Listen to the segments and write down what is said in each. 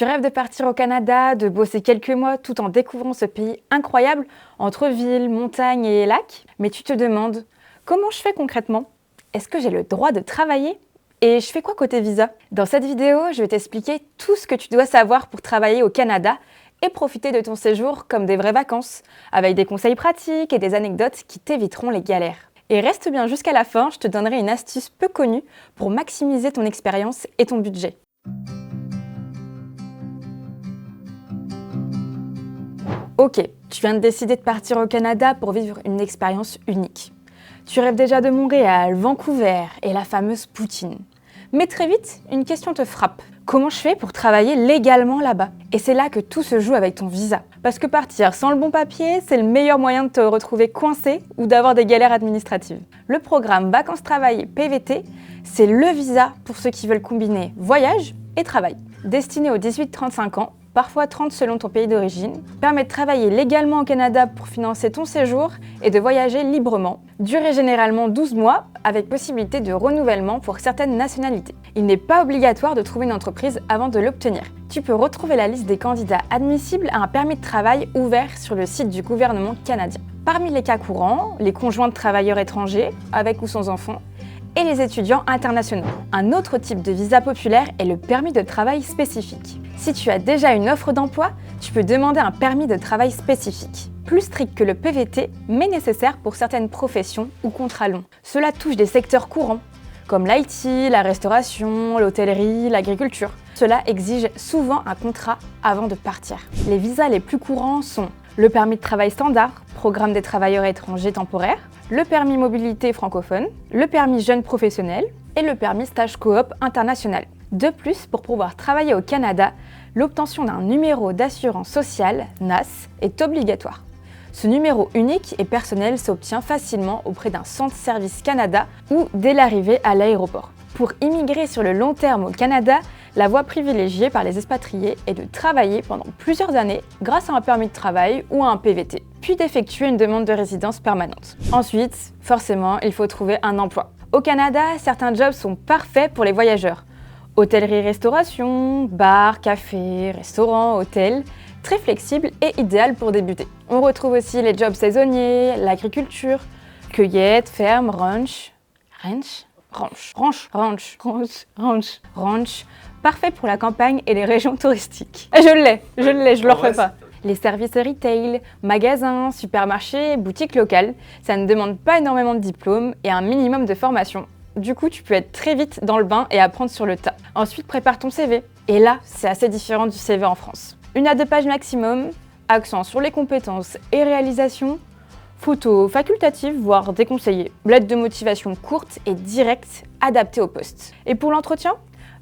Tu rêves de partir au Canada, de bosser quelques mois tout en découvrant ce pays incroyable entre villes, montagnes et lacs. Mais tu te demandes, comment je fais concrètement? Est-ce que j'ai le droit de travailler? Et je fais quoi côté visa? Dans cette vidéo, je vais t'expliquer tout ce que tu dois savoir pour travailler au Canada et profiter de ton séjour comme des vraies vacances, avec des conseils pratiques et des anecdotes qui t'éviteront les galères. Et reste bien jusqu'à la fin, je te donnerai une astuce peu connue pour maximiser ton expérience et ton budget. Ok, tu viens de décider de partir au Canada pour vivre une expérience unique. Tu rêves déjà de Montréal, Vancouver et la fameuse poutine. Mais très vite, une question te frappe. Comment je fais pour travailler légalement là-bas? Et c'est là que tout se joue avec ton visa. Parce que partir sans le bon papier, c'est le meilleur moyen de te retrouver coincé ou d'avoir des galères administratives. Le programme Vacances-Travail PVT, c'est le visa pour ceux qui veulent combiner voyage et travail. Destiné aux 18-35 ans, parfois 30 selon ton pays d'origine, permet de travailler légalement au Canada pour financer ton séjour et de voyager librement. Durée généralement 12 mois, avec possibilité de renouvellement pour certaines nationalités. Il n'est pas obligatoire de trouver une entreprise avant de l'obtenir. Tu peux retrouver la liste des candidats admissibles à un permis de travail ouvert sur le site du gouvernement canadien. Parmi les cas courants, les conjoints de travailleurs étrangers, avec ou sans enfants, et les étudiants internationaux. Un autre type de visa populaire est le permis de travail spécifique. Si tu as déjà une offre d'emploi, tu peux demander un permis de travail spécifique. Plus strict que le PVT, mais nécessaire pour certaines professions ou contrats longs. Cela touche des secteurs courants, comme l'IT, la restauration, l'hôtellerie, l'agriculture. Cela exige souvent un contrat avant de partir. Les visas les plus courants sont le permis de travail standard, programme des travailleurs étrangers temporaires, le permis mobilité francophone, le permis jeune professionnel et le permis stage coop international. De plus, pour pouvoir travailler au Canada, l'obtention d'un numéro d'assurance sociale, NAS, est obligatoire. Ce numéro unique et personnel s'obtient facilement auprès d'un centre Service Canada ou dès l'arrivée à l'aéroport. Pour immigrer sur le long terme au Canada, la voie privilégiée par les expatriés est de travailler pendant plusieurs années grâce à un permis de travail ou à un PVT, puis d'effectuer une demande de résidence permanente. Ensuite, forcément, il faut trouver un emploi. Au Canada, certains jobs sont parfaits pour les voyageurs. Hôtellerie-restauration, bar, café, restaurant, hôtel, très flexible et idéal pour débuter. On retrouve aussi les jobs saisonniers, l'agriculture, cueillette, ferme, ranch, parfait pour la campagne et les régions touristiques. Je le refais pas. Les services retail, magasins, supermarchés, boutiques locales, ça ne demande pas énormément de diplômes et un minimum de formation. Du coup, tu peux être très vite dans le bain et apprendre sur le tas. Ensuite, prépare ton CV. Et là, c'est assez différent du CV en France. 1 à 2 pages maximum, accent sur les compétences et réalisations, photos facultatives, voire déconseillées, lettre de motivation courte et directe, adaptée au poste. Et pour l'entretien,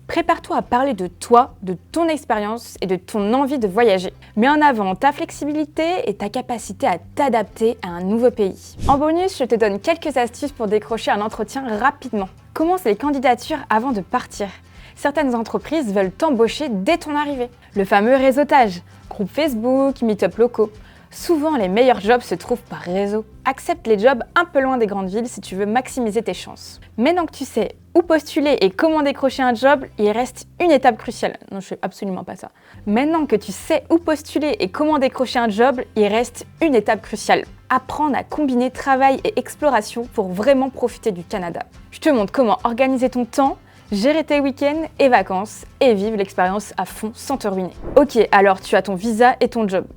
prépare-toi à parler de toi, de ton expérience et de ton envie de voyager. Mets en avant ta flexibilité et ta capacité à t'adapter à un nouveau pays. En bonus, je te donne quelques astuces pour décrocher un entretien rapidement. Commence les candidatures avant de partir. Certaines entreprises veulent t'embaucher dès ton arrivée. Le fameux réseautage, groupe Facebook, meet-up locaux. Souvent, les meilleurs jobs se trouvent par réseau. Accepte les jobs un peu loin des grandes villes si tu veux maximiser tes chances. Maintenant que tu sais où postuler et comment décrocher un job, il reste une étape cruciale. Non, je fais absolument pas ça. Maintenant que tu sais où postuler et comment décrocher un job, il reste une étape cruciale. Apprendre à combiner travail et exploration pour vraiment profiter du Canada. Je te montre comment organiser ton temps, gérer tes week-ends et vacances et vivre l'expérience à fond sans te ruiner. Ok, alors tu as ton visa et ton job.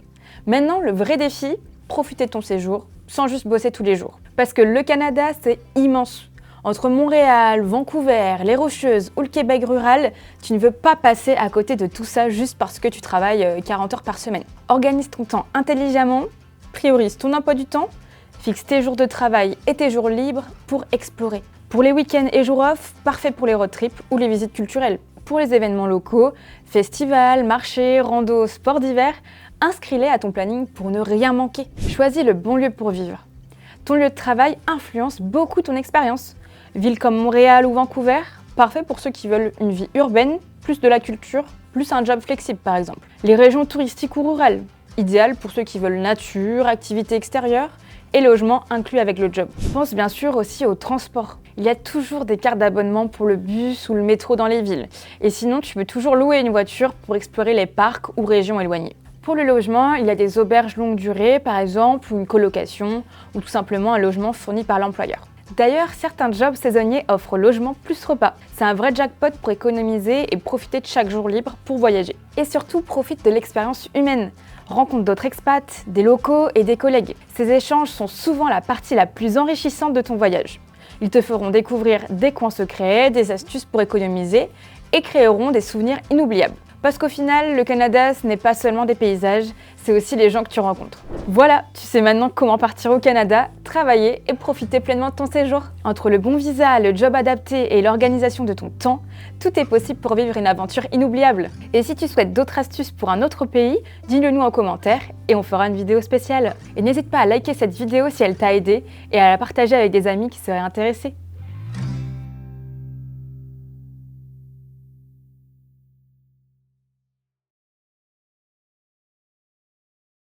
Maintenant, le vrai défi, profiter de ton séjour sans juste bosser tous les jours. Parce que le Canada, c'est immense. Entre Montréal, Vancouver, les Rocheuses ou le Québec rural, tu ne veux pas passer à côté de tout ça juste parce que tu travailles 40 heures par semaine. Organise ton temps intelligemment, priorise ton emploi du temps, fixe tes jours de travail et tes jours libres pour explorer. Pour les week-ends et jours off, parfait pour les road trips ou les visites culturelles. Pour les événements locaux, festivals, marchés, randos, sports d'hiver, inscris-les à ton planning pour ne rien manquer. Choisis le bon lieu pour vivre. Ton lieu de travail influence beaucoup ton expérience. Ville comme Montréal ou Vancouver, parfait pour ceux qui veulent une vie urbaine, plus de la culture, plus un job flexible par exemple. Les régions touristiques ou rurales, idéal pour ceux qui veulent nature, activités extérieures et logement inclus avec le job. Pense bien sûr aussi au transport. Il y a toujours des cartes d'abonnement pour le bus ou le métro dans les villes. Et sinon, tu peux toujours louer une voiture pour explorer les parcs ou régions éloignées. Pour le logement, il y a des auberges longue durée, par exemple, ou une colocation, ou tout simplement un logement fourni par l'employeur. D'ailleurs, certains jobs saisonniers offrent logement plus repas. C'est un vrai jackpot pour économiser et profiter de chaque jour libre pour voyager. Et surtout, profite de l'expérience humaine. Rencontre d'autres expats, des locaux et des collègues. Ces échanges sont souvent la partie la plus enrichissante de ton voyage. Ils te feront découvrir des coins secrets, des astuces pour économiser et créeront des souvenirs inoubliables. Parce qu'au final, le Canada, ce n'est pas seulement des paysages, c'est aussi les gens que tu rencontres. Voilà, tu sais maintenant comment partir au Canada, travailler et profiter pleinement de ton séjour. Entre le bon visa, le job adapté et l'organisation de ton temps, tout est possible pour vivre une aventure inoubliable. Et si tu souhaites d'autres astuces pour un autre pays, dis-le nous en commentaire et on fera une vidéo spéciale. Et n'hésite pas à liker cette vidéo si elle t'a aidé et à la partager avec des amis qui seraient intéressés.